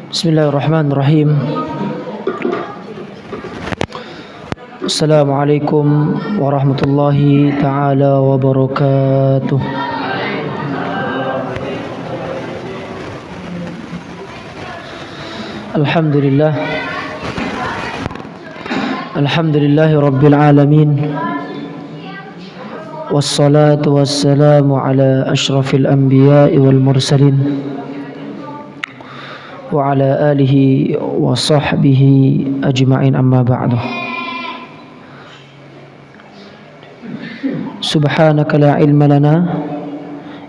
Bismillahirrahmanirrahim. Assalamualaikum warahmatullahi taala wabarakatuh. Alhamdulillahi rabbil alamin. Wassalatu wassalamu ala asyrafil anbiya'i wal mursalin wa ala alihi wa sahbihi ajma'in, amma ba'du. Subhanaka la ilma lana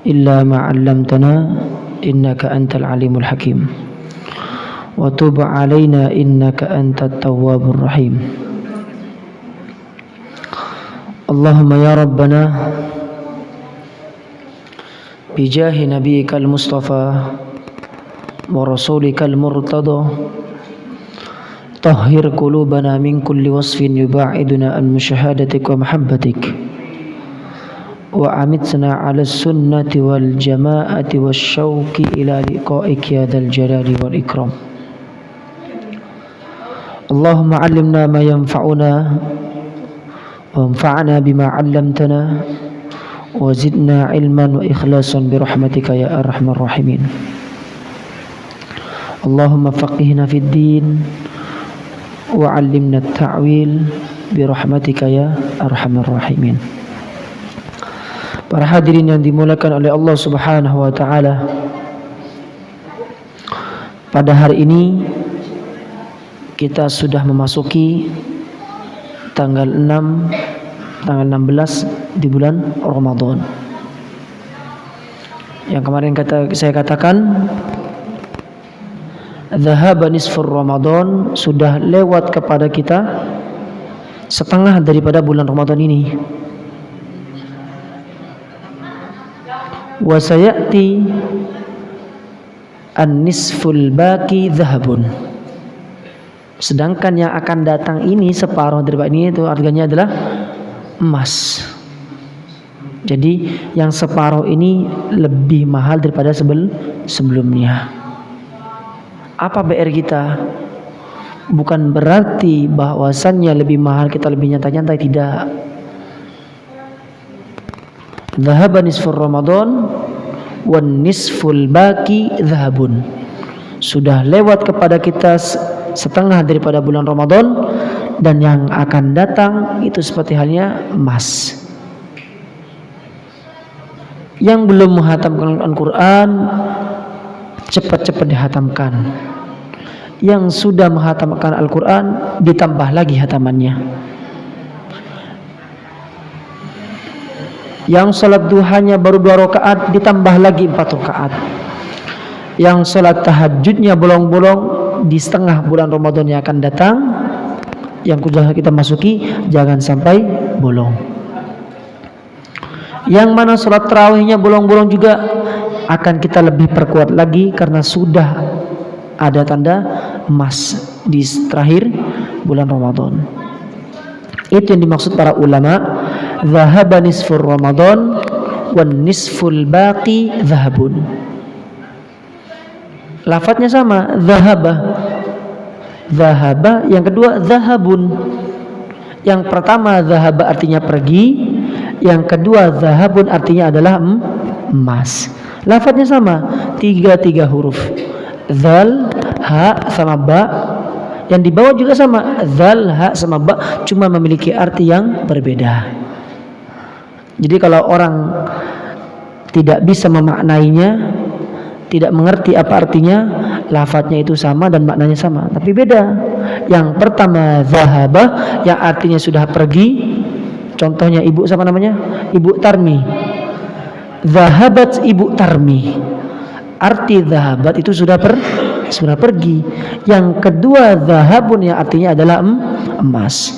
illa ma 'allamtana innaka antal alimul hakim wa tub 'alaina innaka antat tawwabur rahim. Allahumma ya rabbana bijahi nabiyyikal mustafa wa rasulika al-murtada tahhir qulubana min kulli wasfin yuba'iduna an musyahadatik wa mahabbatik wa amitna 'ala sunnati wal jama'ati wasyauqi ila liqa'ik ya dzal jalali wal ikram. Allahumma 'allimna ma yanfa'una wanfa'na bima 'allamtana wa zidna 'ilman wa ikhlasan bi rahmatika ya arhamar rahimin. Allahumma faqihna fid din wa 'allimna at-ta'wil bi rahmatika ya arhamar rahimin. Para hadirin yang dimuliakan oleh Allah Subhanahu wa taala, pada hari ini kita sudah memasuki tanggal 16 di bulan Ramadan. Yang kemarin saya katakan Dhahaba nisfur Ramadan, sudah lewat kepada kita setengah daripada bulan Ramadan ini. Wa sayati an-nisful baqi dhahabun. Sedangkan yang akan datang ini separuh daripada ini, itu harganya adalah emas. Jadi yang separuh ini lebih mahal daripada sebelumnya. Apa BR kita? Bukan berarti bahwasannya lebih mahal kita lebih nyantai-nyantai, tidak. Dhahaba nisfur Ramadan wan nisful baqi dhahabun. Sudah lewat kepada kita setengah daripada bulan Ramadan, dan yang akan datang itu seperti halnya emas. Yang belum menghatamkan Al-Quran cepat-cepat dihatamkan. Yang sudah menghatamkan Al-Quran ditambah lagi hatamannya. Yang salat duhanya baru 2 rakaat ditambah lagi 4 rakaat. Yang salat tahajudnya bolong-bolong di setengah bulan Ramadan yang akan datang, yang sudah kita masuki, jangan sampai bolong. Yang mana salat tarawihnya bolong-bolong juga akan kita lebih perkuat lagi, karena sudah ada tanda emas di terakhir bulan Ramadan. Itu yang dimaksud para ulama, dhahaba nisfur Ramadan wan nisful baqi dhahabun. Lafadznya sama, dhahaba. Dhahaba, yang kedua dhahabun. Yang pertama dhahaba artinya pergi, yang kedua dhahabun artinya adalah emas. Lafadznya sama, tiga huruf. Dzal, ha sama ba. Yang di bawah juga sama, dzal, ha sama ba, cuma memiliki arti yang berbeda. Jadi kalau orang tidak bisa memaknainya, tidak mengerti apa artinya, lafadznya itu sama dan maknanya sama, tapi beda. Yang pertama dzahaba, yang artinya sudah pergi. Contohnya ibu siapa namanya? Ibu Tarmi. Dhahabat ibu Tarmi. Arti dhahabat itu sudah pergi. Yang kedua dhahabun, yang artinya adalah emas.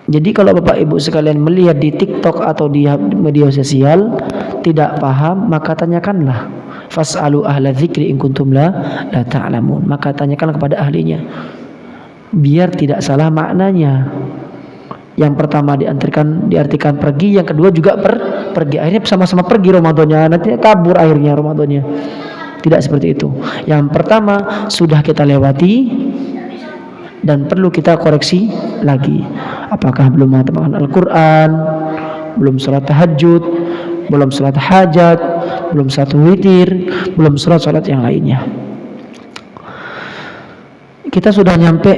Jadi kalau Bapak Ibu sekalian melihat di TikTok atau di media sosial tidak paham, maka tanyakanlah. Fas'alu ahla dzikri in kuntum la ta'lamun. Maka tanyakanlah kepada ahlinya, biar tidak salah maknanya. Yang pertama diartikan pergi, yang kedua juga pergi. Akhirnya sama-sama pergi Ramadannya, nanti kabur akhirnya Ramadannya. Tidak seperti itu. Yang pertama sudah kita lewati dan perlu kita koreksi lagi. Apakah belum menghafalkan Al-Quran, belum sholat tahajud, belum sholat hajat, belum sholat witir, belum sholat yang lainnya. Kita sudah nyampe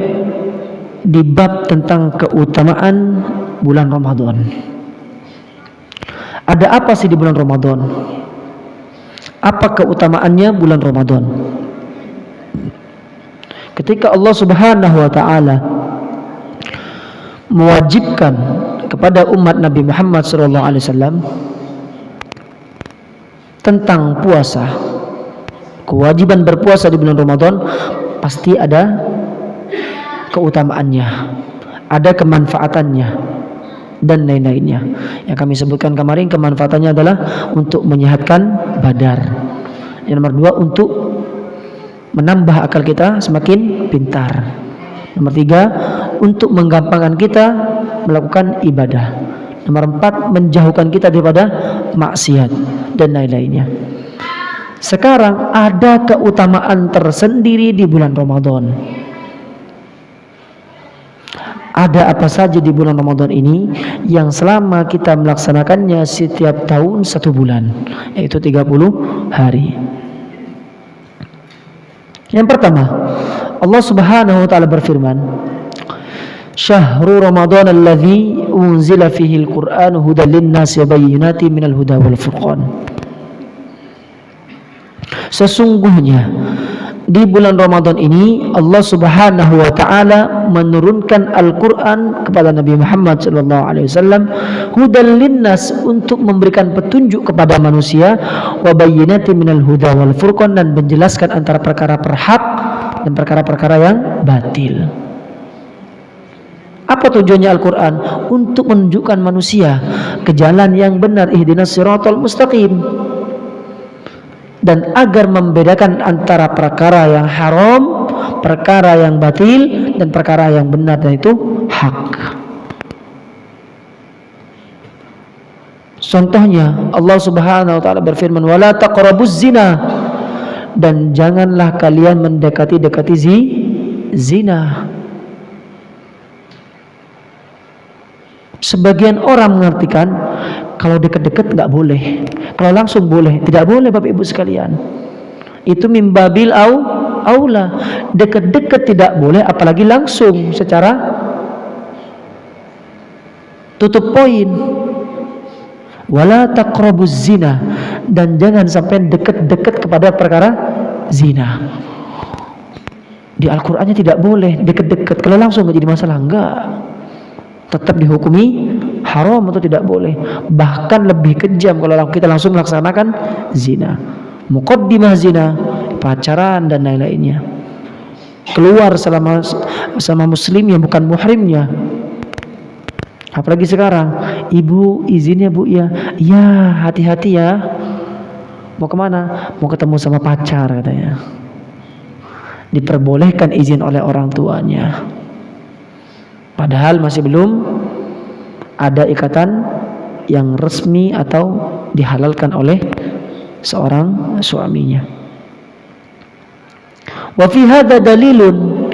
di bab tentang keutamaan bulan Ramadan. Ada apa sih di bulan Ramadan? Apa keutamaannya bulan Ramadan? Ketika Allah Subhanahu wa taala mewajibkan kepada umat Nabi Muhammad SAW tentang puasa, kewajiban berpuasa di bulan Ramadan, pasti ada keutamaannya, ada kemanfaatannya dan lain-lainnya. Yang kami sebutkan kemarin, kemanfaatannya adalah untuk menyehatkan badar. Yang nomor 2, untuk menambah akal kita semakin pintar. Nomor 3, untuk menggampangkan kita melakukan ibadah. Nomor 4, menjauhkan kita daripada maksiat dan lain-lainnya. Sekarang ada keutamaan tersendiri di bulan Ramadan. Ada apa saja di bulan Ramadan ini yang selama kita melaksanakannya setiap tahun 1 bulan, yaitu 30 hari. Yang pertama, Allah Subhanahu wa taala berfirman, Syahrul Ramadan alladzi unzila fihi al-Qur'an hudan lin-nasi wa bayyinatin minal huda wal furqan. Sesungguhnya di bulan Ramadan ini Allah Subhanahu wa taala menurunkan Al-Qur'an kepada Nabi Muhammad sallallahu alaihi wasallam hudan linnas, untuk memberikan petunjuk kepada manusia, wa bayyinatin minal huda wal furqan, dan menjelaskan antara perkara hak dan perkara-perkara yang batil. Apa tujuannya Al-Quran? Untuk menunjukkan manusia ke jalan yang benar, ihdinas siratal mustaqim, dan agar membedakan antara perkara yang haram, perkara yang batil, dan perkara yang benar, dan itu hak. Contohnya Allah Subhanahu wa taala berfirman, wala taqrabuz zina, dan janganlah kalian mendekati zina. Sebagian orang mengartikan kalau dekat-dekat nggak boleh, kalau langsung boleh. Tidak boleh Bapak Ibu sekalian. Itu mimbabil aula. Dekat-dekat tidak boleh, apalagi langsung secara tutup poin. Wala taqrabuz zina, dan jangan sampai dekat-dekat kepada perkara zina. Di Al-Qur'annya tidak boleh dekat-dekat, kalau langsung nggak jadi masalah, enggak. Tetap dihukumi haram atau tidak boleh. Bahkan lebih kejam kalau kita langsung melaksanakan zina, muqaddimah zina, pacaran dan lain-lainnya. Keluar sama muslim yang bukan muhrimnya. Apalagi sekarang, ibu izinnya bu ya, ya hati-hati ya. Mau kemana? Mau ketemu sama pacar katanya. Diperbolehkan izin oleh orang tuanya. Padahal masih belum ada ikatan yang resmi atau dihalalkan oleh seorang suaminya. Wa fi hadza dalilun,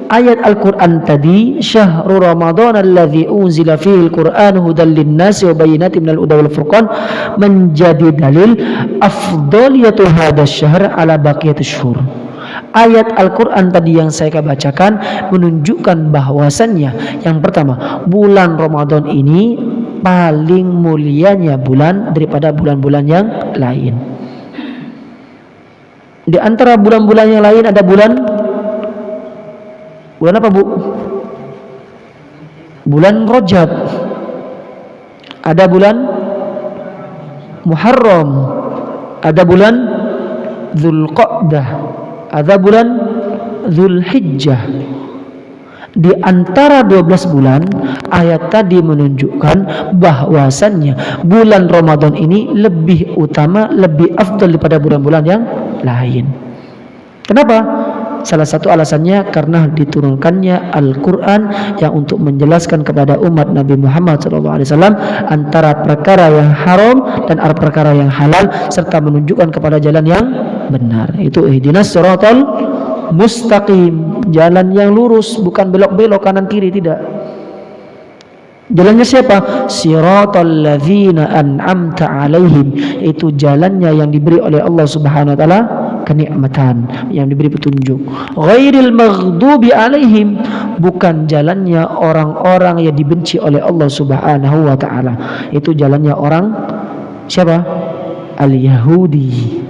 ayat Al-Qur'an tadi, syahrul Ramadan alladzi unzila fihi al-Qur'an hudan lin-nasi wa bayyinatin minal huda wal furqan, menjadi dalil afdaliyatu hadzal syahr ala baqiyatish syuhur. Ayat Al-Quran tadi yang saya bacakan menunjukkan bahwasannya, yang pertama, bulan Ramadan ini paling mulianya bulan daripada bulan-bulan yang lain. Di antara bulan-bulan yang lain ada bulan apa bu? Bulan Rajab, ada bulan Muharram, ada bulan Dzulqa'dah, ada bulan Dzulhijjah. Di antara 12 bulan, ayat tadi menunjukkan bahwasannya bulan Ramadan ini lebih utama, lebih afdal daripada bulan-bulan yang lain. Kenapa? Salah satu alasannya karena diturunkannya Al-Quran yang untuk menjelaskan kepada umat Nabi Muhammad SAW antara perkara yang haram dan perkara yang halal, serta menunjukkan kepada jalan yang benar. Itu ihdinas siratal mustaqim, jalan yang lurus, bukan belok-belok kanan kiri, tidak. Jalannya siapa? Siratal ladzina an'amta alaihim, itu jalannya yang diberi oleh Allah Subhanahu wa taala kenikmatan, yang diberi petunjuk. Ghairil maghdubi alaihim, bukan jalannya orang-orang yang dibenci oleh Allah Subhanahu wa taala. Itu jalannya orang siapa? Al-Yahudi.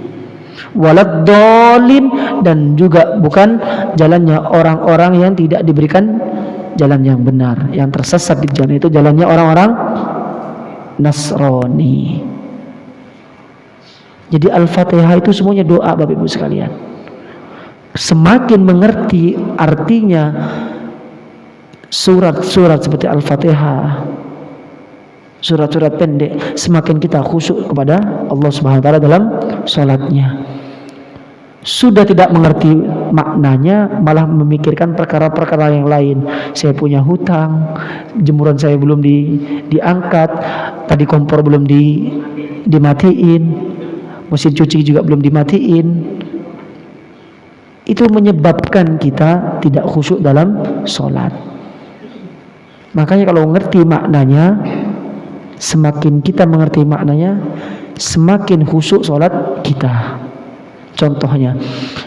Waladdallin, dan juga bukan jalannya orang-orang yang tidak diberikan jalan yang benar, yang tersesat di jalan itu jalannya orang-orang Nasrani. Jadi Al-Fatihah itu semuanya doa, Bapak Ibu sekalian. Semakin mengerti artinya surat-surat seperti Al-Fatihah, surat-surat pendek, semakin kita khusyuk kepada Allah Subhanahu wa taala dalam salatnya. Sudah tidak mengerti maknanya, malah memikirkan perkara-perkara yang lain. Saya punya hutang, jemuran saya belum diangkat, tadi kompor belum dimatiin, mesin cuci juga belum dimatiin. Itu menyebabkan kita tidak khusyuk dalam sholat. Makanya kalau ngerti maknanya, semakin kita mengerti maknanya, semakin khusyuk sholat kita. Contohnya,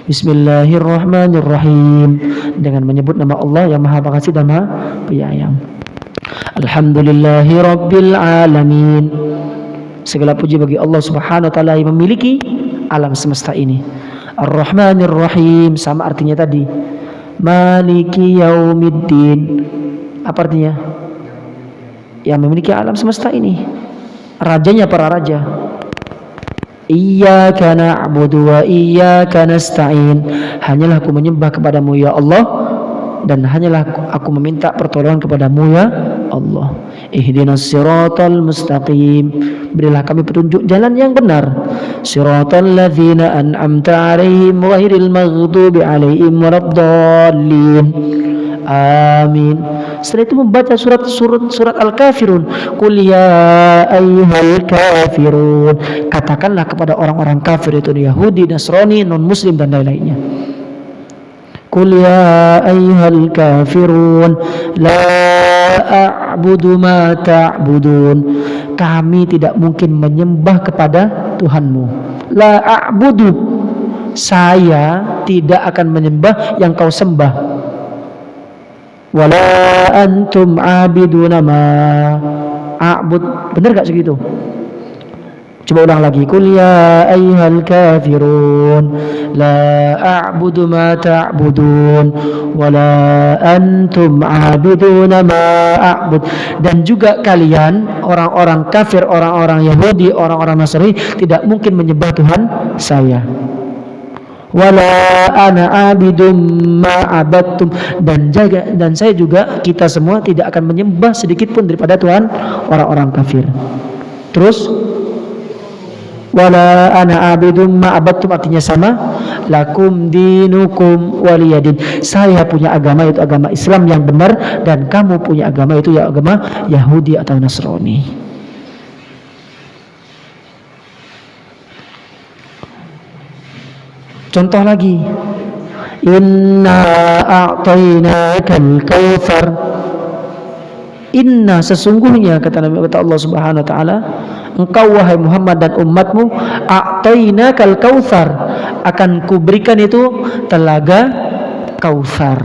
Bismillahirrahmanirrahim, dengan menyebut nama Allah yang Maha Pengasih dan Maha Penyayang. Alhamdulillahirabbil alamin, segala puji bagi Allah Subhanahu wa taala yang memiliki alam semesta ini. Ar-Rahmanir-Rahim, sama artinya tadi. Maliki yaumiddin, apa artinya? Yang memiliki alam semesta ini, rajanya para raja. Iyyaka na'budu wa iyyaka nasta'in, hanyalah aku menyembah kepadamu ya Allah, dan hanyalah aku meminta pertolongan kepadamu ya Allah. Ihdinas siratal mustaqim, berilah kami petunjuk jalan yang benar. Siratal ladzina an'amta 'alaihim ghairil maghdubi 'alaihim waladdallin. Amin. Setelah itu membaca surat Al-Kafirun. Qul ya ayyuhal kafirun, katakanlah kepada orang-orang kafir, itu Yahudi, Nasrani, non-Muslim dan lain-lainnya. Qul ya ayyuhal kafirun la a'budu ma ta'budun, kami tidak mungkin menyembah kepada Tuhanmu. La a'budu, saya tidak akan menyembah yang kau sembah. Wala antum abiduna ma a'bud, benar gak segitu? Coba ulang lagi. Qul ya ayyuhal kafirun la a'budu ma ta'budun wala antum abiduna ma a'bud, dan juga kalian orang-orang kafir, orang-orang Yahudi, orang-orang Nasrani tidak mungkin menyembah Tuhan saya. Wala ana abidum ma abattum, dan saya juga, kita semua tidak akan menyembah sedikit pun daripada Tuhan orang-orang kafir. Terus wala ana abidum ma abattum artinya sama, lakum dinukum waliyadin, saya punya agama itu agama Islam yang benar, dan kamu punya agama itu ya agama Yahudi atau Nasrani. Contoh lagi, inna a'tainakal kautsar, inna sesungguhnya kata Allah Subhanahu wa taala, engkau wahai Muhammad dan umatmu, a'tainakal kautsar, akan kuberikan itu telaga Kautsar.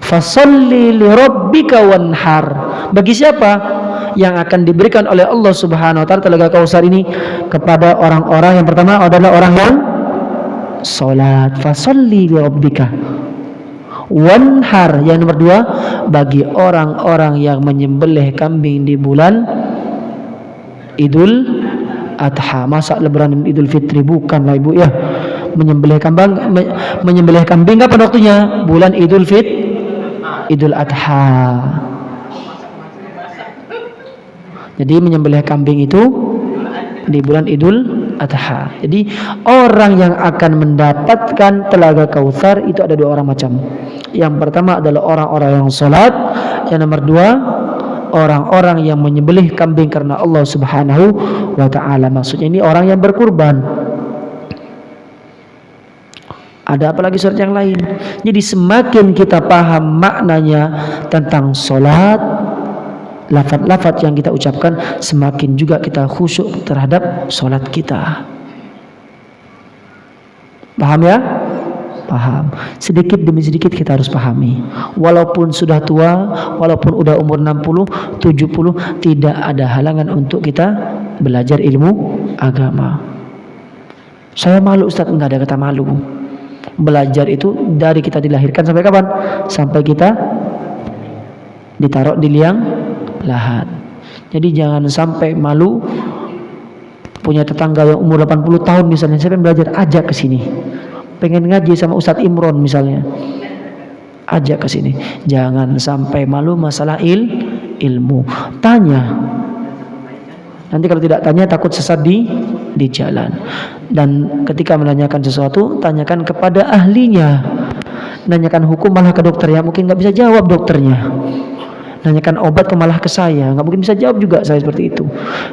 Fasalli li rabbika wanhar, bagi siapa yang akan diberikan oleh Allah Subhanahu wa taala telaga Kautsar ini? Kepada orang-orang yang pertama adalah orang yang salat. Fasalli li rabbika wanhar, yang nomor dua bagi orang-orang yang menyembelih kambing di bulan Idul Adha. Masa lebaran Idul Fitri? Bukan lah ibu ya. Menyembelih kambing kapan waktunya? Bulan Idul Adha. Jadi menyembelih kambing itu di bulan Idul Adha. Jadi orang yang akan mendapatkan telaga Kautsar itu ada dua orang macam. Yang pertama adalah orang-orang yang sholat. Yang nomor dua, orang-orang yang menyembelih kambing karena Allah Subhanahu wa ta'ala. Maksudnya ini orang yang berkurban. Ada apalagi surat yang lain. Jadi semakin kita paham maknanya tentang sholat, lafaz-lafaz yang kita ucapkan, semakin juga kita khusyuk terhadap sholat kita. Paham ya? Paham. Sedikit demi sedikit kita harus pahami. Walaupun sudah tua, walaupun udah umur 60, 70, tidak ada halangan untuk kita belajar ilmu agama. Saya malu Ustaz, enggak ada kata malu. Belajar itu dari kita dilahirkan sampai kapan? Sampai kita ditaruh di liang lahat. Jadi jangan sampai malu. Punya tetangga yang umur 80 tahun misalnya, saya pengen belajar, ajak ke sini. Pengen ngaji sama Ustadz Imron misalnya, ajak ke sini. Jangan sampai malu masalah ilmu. Tanya. Nanti kalau tidak tanya takut sesat di jalan. Dan ketika menanyakan sesuatu, tanyakan kepada ahlinya. Nanyakan hukum malah ke dokter, ya mungkin nggak bisa jawab dokternya. Nanyakan obat malah ke saya, nggak mungkin bisa jawab juga saya seperti itu.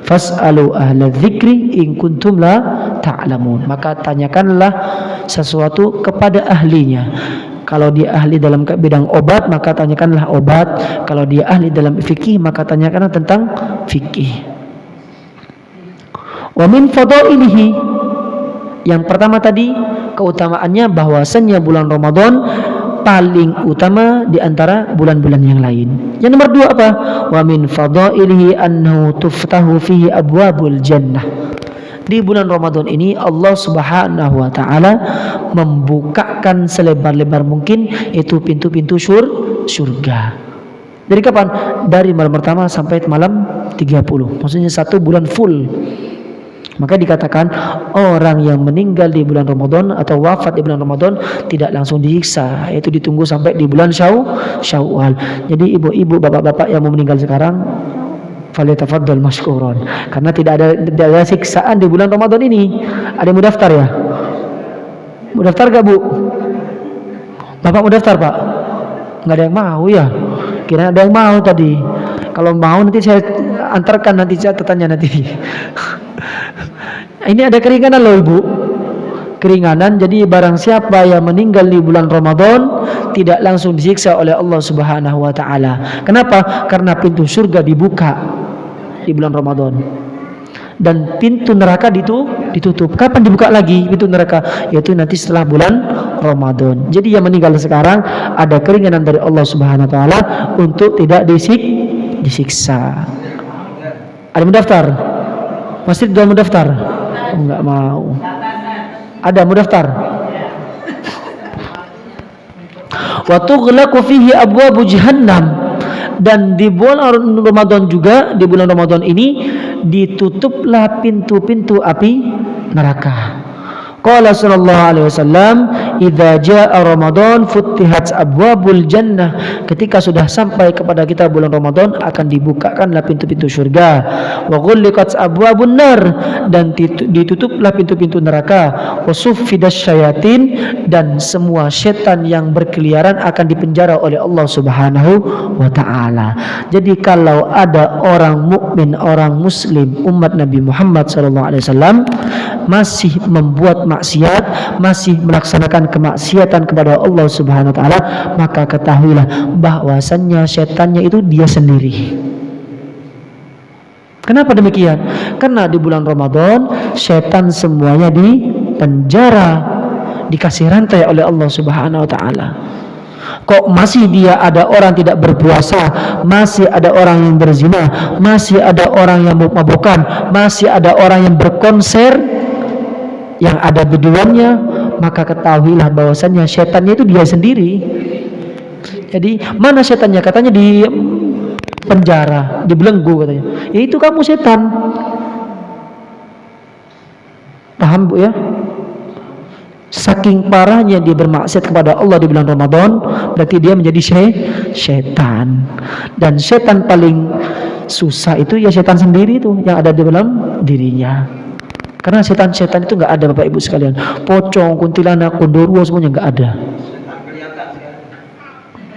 Fas'alu ahla dzikri in kuntum la ta'lamun. Maka tanyakanlah sesuatu kepada ahlinya. Kalau dia ahli dalam bidang obat, maka tanyakanlah obat. Kalau dia ahli dalam fikih, maka tanyakanlah tentang fikih. Wa min fadailihi, yang pertama tadi keutamaannya bahwasannya bulan Ramadan paling utama di antara bulan-bulan yang lain. Yang nomor dua apa? Wa min fadailihi annahu tuftahu fihi abwabul jannah. Di bulan Ramadan ini Allah Subhanahu wa taala membukakan selebar-lebar mungkin itu pintu-pintu surga. Dari kapan? Dari malam pertama sampai malam 30. Maksudnya satu bulan full. Maka dikatakan orang yang meninggal di bulan Ramadan atau wafat di bulan Ramadan tidak langsung disiksa, yaitu ditunggu sampai di bulan Syawal. Jadi ibu-ibu, bapak-bapak yang mau meninggal sekarang, falyatafaddal mashkuran, karena tidak ada siksaan di bulan Ramadan ini. Ada yang mau daftar ya? Mau daftar gak Bu? Bapak mau daftar Pak? Nggak ada yang mau ya? Kira ada yang mau tadi. Kalau mau nanti saya antarkan, nanti catatannya nanti. Ini ada keringanan loh Ibu, keringanan. Jadi barang siapa yang meninggal di bulan Ramadan tidak langsung disiksa oleh Allah Subhanahu wa taala. Kenapa? Karena pintu surga dibuka di bulan Ramadan dan pintu neraka ditutup. Kapan dibuka lagi pintu neraka? Yaitu nanti setelah bulan Ramadan. Jadi yang meninggal sekarang ada keringanan dari Allah Subhanahu wa taala untuk tidak disiksa. Ada mendaftar? Masih sudah mendaftar? Enggak mau. Ada mendaftar? Wa tughlaqu fihi abwabu jahannam. Dan di bulan Ramadan juga, di bulan Ramadan ini ditutuplah pintu-pintu api neraka. Qala sallallahu alaihi wasallam, "Idza jaa Ramadan futtihat abwabul jannah." Ketika sudah sampai kepada kita bulan Ramadan akan dibukakanlah pintu-pintu surga. Wa ghulliqat abwabun nar, dan ditutuplah pintu-pintu neraka. Wa suffidas syayatin, dan semua setan yang berkeliaran akan dipenjara oleh Allah Subhanahu wa taala. Jadi kalau ada orang mukmin, orang muslim, umat Nabi Muhammad sallallahu alaihi wasallam masih membuat maksiat, masih melaksanakan kemaksiatan kepada Allah Subhanahu wa taala, maka ketahuilah bahwasannya setannya itu dia sendiri. Kenapa demikian? Karena di bulan Ramadan setan semuanya di penjara, dikasih rantai oleh Allah Subhanahu wa taala. Kok masih dia ada orang tidak berpuasa, masih ada orang yang berzina, masih ada orang yang mabuk-mabukan, masih ada orang yang berkonser, yang ada biduannya, maka ketahuilah bahwasannya setannya itu dia sendiri. Jadi mana setannya? Katanya di penjara, dibelenggu katanya. Ya itu kamu setan. Paham Bu ya? Saking parahnya dia bermaksiat kepada Allah di bulan Ramadan, berarti dia menjadi setan. Dan setan paling susah itu ya setan sendiri itu yang ada di dalam dirinya. Karena setan-setan itu nggak ada Bapak Ibu sekalian. Pocong, kuntilanak, kondorwo semuanya nggak ada.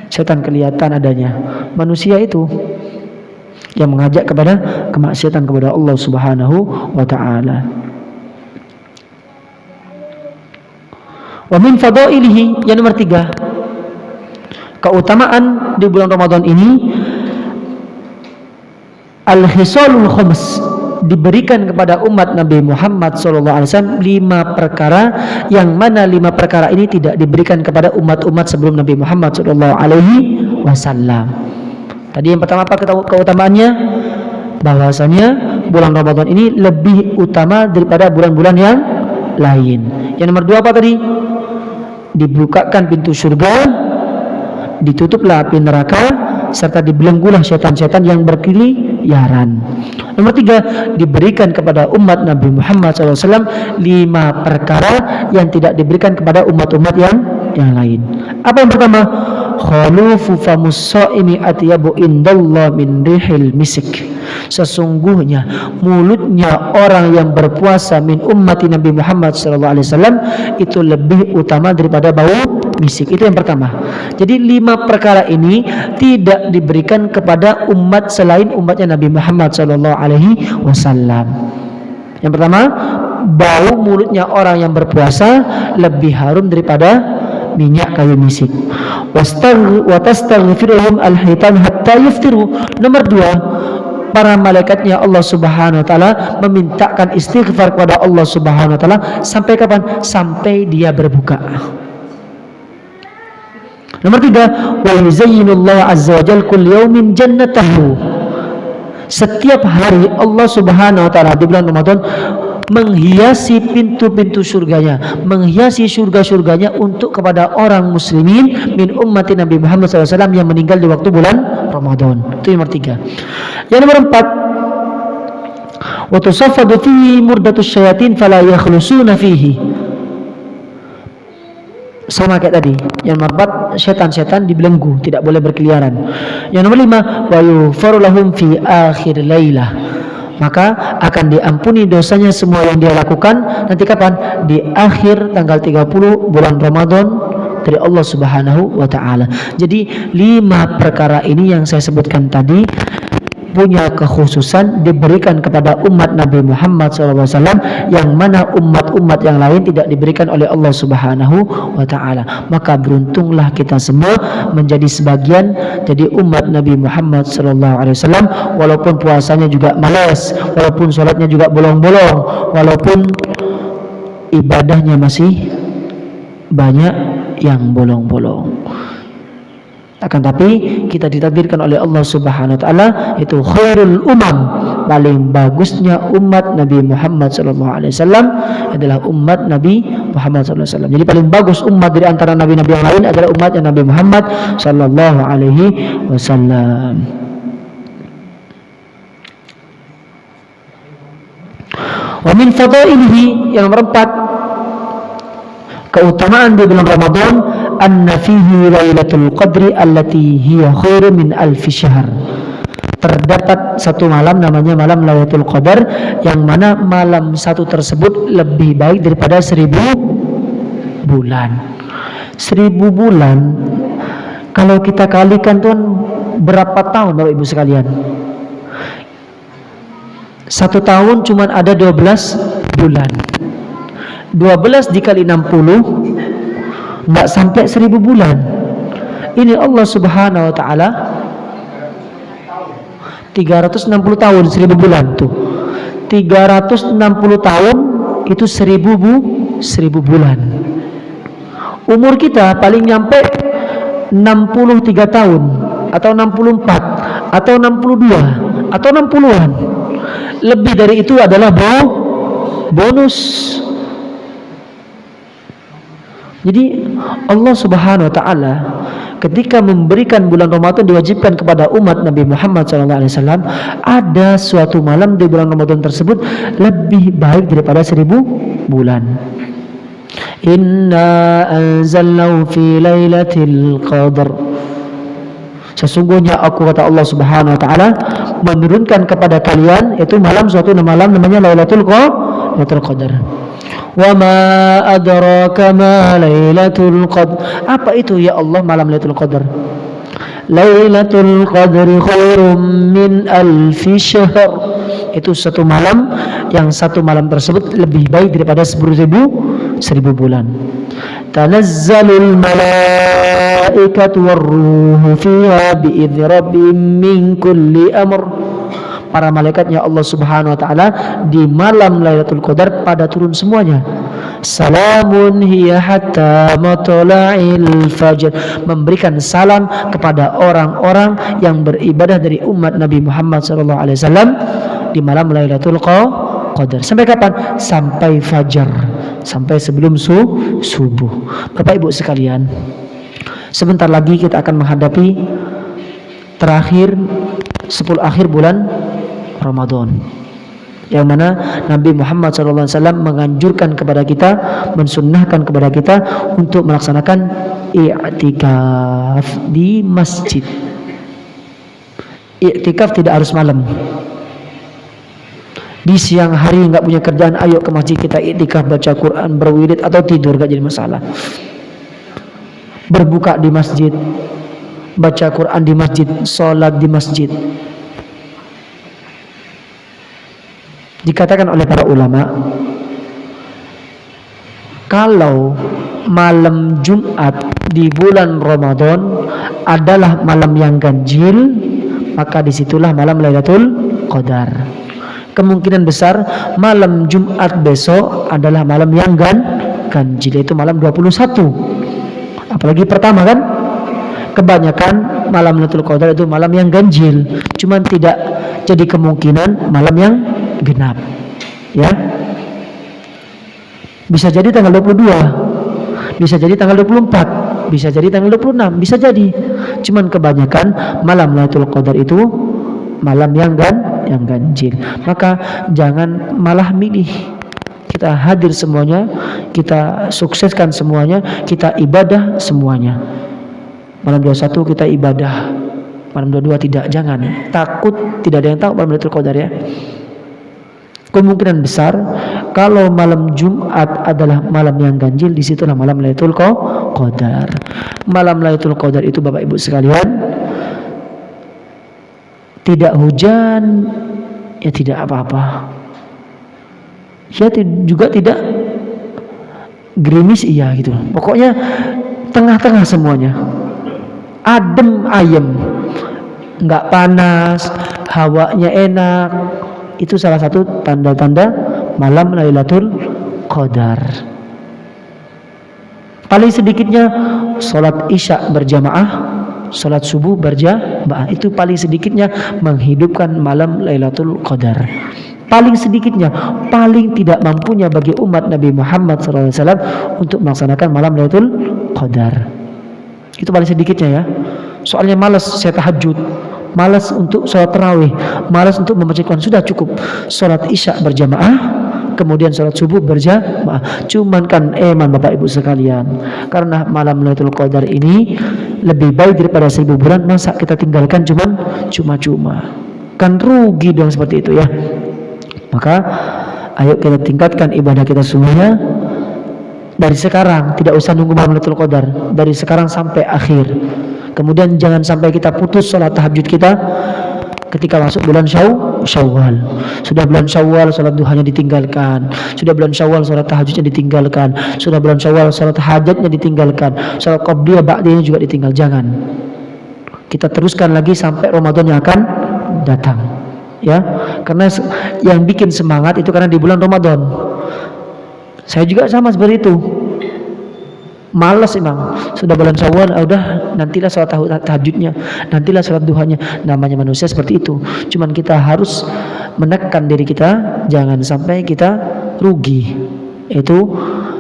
Setan kelihatan adanya. Manusia itu yang mengajak kepada kemaksiatan kepada Allah Subhanahu wa taala. Wa min fadailihi, yang nomor 3, keutamaan di bulan Ramadan ini, al-khisalul khams, diberikan kepada umat Nabi Muhammad SAW 5 perkara, yang mana 5 perkara ini tidak diberikan kepada umat-umat sebelum Nabi Muhammad SAW. Tadi yang pertama apa keutamaannya? Bahwasanya bulan Ramadan ini lebih utama daripada bulan-bulan yang lain. Yang nomor 2 apa tadi? Dibukakan pintu surga, ditutuplah api neraka, serta dibelenggulah setan-setan yang berkeliaran. Nomor 3, diberikan kepada umat Nabi Muhammad SAW 5 perkara yang tidak diberikan kepada umat-umat yang lain. Apa yang pertama? Khalufu famus shaimi atyabu indallah min rihil misik. Sesungguhnya mulutnya orang yang berpuasa min ummati Nabi Muhammad SAW itu lebih utama daripada bau misik. Itu yang pertama. Jadi 5 perkara ini tidak diberikan kepada umat selain umatnya Nabi Muhammad SAW. Yang pertama, bau mulutnya orang yang berpuasa lebih harum daripada minyak kayu misik. Wa tastaghfiruhum al-hitan hatta yuftiru. Nomor 2, para malaikatnya Allah Subhanahu wa taala memintakan istighfar kepada Allah Subhanahu wa taala sampai kapan? Sampai dia berbuka. Nomor 3, wa yuzayyinullahu azza wa jalla kull yawmin jannatahu. Setiap hari Allah Subhanahu wa taala di bulan Ramadan menghiasi pintu-pintu surganya, menghiasi surga-surganya untuk kepada orang muslimin min ummati Nabi Muhammad SAW yang meninggal di waktu bulan Ramadan. Itu nomor 3. Yang nomor 4, wa tusaffadu fihi murdatus syayatin fala yakhlusuna fihi. Sama kayak tadi. Yang nomor 4, setan-setan dibelenggu, tidak boleh berkeliaran. Yang nomor 5, wa yughfaru lahum fi akhir lailah. Maka akan diampuni dosanya semua yang dia lakukan nanti kapan? Di akhir tanggal 30 bulan Ramadan dari Allah Subhanahu wa taala. Jadi 5 perkara ini yang saya sebutkan tadi punya kekhususan diberikan kepada umat Nabi Muhammad SAW, yang mana umat-umat yang lain tidak diberikan oleh Allah Subhanahu wa taala. Maka beruntunglah kita semua menjadi sebagian jadi umat Nabi Muhammad SAW, walaupun puasanya juga malas, walaupun sholatnya juga bolong-bolong, walaupun ibadahnya masih banyak yang bolong-bolong. Akan tapi kita ditakdirkan oleh Allah Subhanahu wa taala itu khairul umam, paling bagusnya umat Nabi Muhammad SAW adalah umat Nabi Muhammad SAW. Jadi paling bagus umat dari antara nabi-nabi yang lain adalah umatnya Nabi Muhammad SAW. Wa min fadailihi, yang nomor 4, keutamaan di bulan Ramadan, anna fihi lailatul qadri allati hiya khairu min alfi syahr. Terdapat satu malam namanya malam Lailatul Qadar, yang mana malam satu tersebut lebih baik daripada 1000 bulan. 1000 bulan kalau kita kalikan tuh berapa tahun Bapak Ibu sekalian? 1 tahun cuma ada 12 bulan. 12 dikali 60 nggak sampai 1000 bulan. Ini Allah Subhanahu wa taala 360 tahun 1000 bulan tuh. 360 tahun itu 1000 bulan. Umur kita paling nyampe 63 tahun atau 64 atau 62 atau 60-an. Lebih dari itu adalah bonus. Jadi Allah Subhanahu wa taala ketika memberikan bulan Ramadan diwajibkan kepada umat Nabi Muhammad SAW, ada suatu malam di bulan Ramadan tersebut lebih baik daripada 1000 bulan. Inna anzalnahu fi lailatul qadar. Sesungguhnya aku, kata Allah Subhanahu wa taala, menurunkan kepada kalian itu malam, suatu malam namanya Lailatul Qadar. Wa ma adraka ma Lailatul Qadar. Apa itu ya Allah malam Lailatul Qadar? Lailatul Qadri khairum min alfi syahr. Itu satu malam yang satu malam tersebut lebih baik daripada 10.000 bulan. Tanazzalul malaikatu warruhu fiha biidzni rabbihim min kulli amr. Para malaikatnya Allah Subhanahu wa taala di malam Lailatul Qadar pada turun semuanya. Salamun hiya hatta matla'il fajr, memberikan salam kepada orang-orang yang beribadah dari umat Nabi Muhammad SAW di malam Lailatul Qadar. Sampai kapan? Sampai fajar, sampai sebelum subuh. Bapak Ibu sekalian, sebentar lagi kita akan menghadapi terakhir 10 akhir bulan Ramadan, yang mana Nabi Muhammad SAW menganjurkan kepada kita, mensunnahkan kepada kita untuk melaksanakan i'tikaf di masjid. I'tikaf tidak harus malam. Di siang hari nggak punya kerjaan, ayo ke masjid kita i'tikaf, baca Quran, berwirid atau tidur, gak jadi masalah. Berbuka di masjid, baca Quran di masjid, sholat di masjid. Dikatakan oleh para ulama, kalau malam Jumat di bulan Ramadan adalah malam yang ganjil, maka disitulah malam Lailatul Qadar. Kemungkinan besar malam Jumat besok adalah malam yang ganjil, yaitu malam 21. Apalagi pertama kan, kebanyakan malam Lailatul Qadar itu malam yang ganjil, cuman tidak jadi kemungkinan malam yang genap, ya. Bisa jadi tanggal 22, bisa jadi tanggal 24, bisa jadi tanggal 26, bisa jadi. Cuman kebanyakan malam Lailatul Qadar itu malam yang ganjil. Maka jangan malah milih. Kita hadir semuanya, kita sukseskan semuanya, kita ibadah semuanya. Malam 21 kita ibadah, malam 22 tidak, jangan. Takut tidak ada yang tahu malam Lailatul Qadar, ya. Kemungkinan besar kalau malam Jumat adalah malam yang ganjil, disitulah malam Lailatul Qadar. Malam Lailatul Qadar itu Bapak Ibu sekalian, tidak hujan, ya tidak apa-apa, ya juga tidak gerimis, iya gitu. Pokoknya tengah-tengah semuanya, adem ayem, nggak panas, hawanya enak. Itu salah satu tanda-tanda malam Lailatul Qadar. Paling sedikitnya sholat isya berjamaah, sholat subuh berjamaah, itu paling sedikitnya menghidupkan malam Lailatul Qadar. Paling sedikitnya, paling tidak mampunya bagi umat Nabi Muhammad SAW untuk melaksanakan malam Lailatul Qadar. Itu paling sedikitnya, ya. Soalnya malas saya tahajud, malas untuk sholat tarawih, malas untuk membaca Quran, sudah cukup sholat isya berjamaah, kemudian sholat subuh berjamaah. Cuman kan Bapak Ibu sekalian, karena malam Lailatul Qadar ini lebih baik daripada 1000 bulan, masa kita tinggalkan cuma-cuma? Kan rugi dong seperti itu, ya. Maka ayo kita tingkatkan ibadah kita semuanya dari sekarang, tidak usah nunggu malam Lailatul Qadar, dari sekarang sampai akhir. Kemudian jangan sampai kita putus sholat tahajud kita ketika masuk bulan Syawal. Sudah bulan Syawal sholat duhanya ditinggalkan, sudah bulan Syawal sholat tahajudnya ditinggalkan, sudah bulan Syawal sholat hajatnya ditinggalkan, sholat qabliyah ba'diyah juga ditinggal. Jangan. Kita teruskan lagi sampai Ramadan yang akan datang, ya. Karena yang bikin semangat itu karena di bulan Ramadan. Saya juga sama seperti itu. Malas emang, sudah bulan Syawal, udah nantilah sholat tahajudnya, nantilah sholat duhanya. Namanya manusia seperti itu. Cuman kita harus menekan diri kita, jangan sampai kita rugi, itu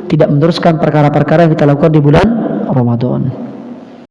tidak meneruskan perkara-perkara yang kita lakukan di bulan Ramadan.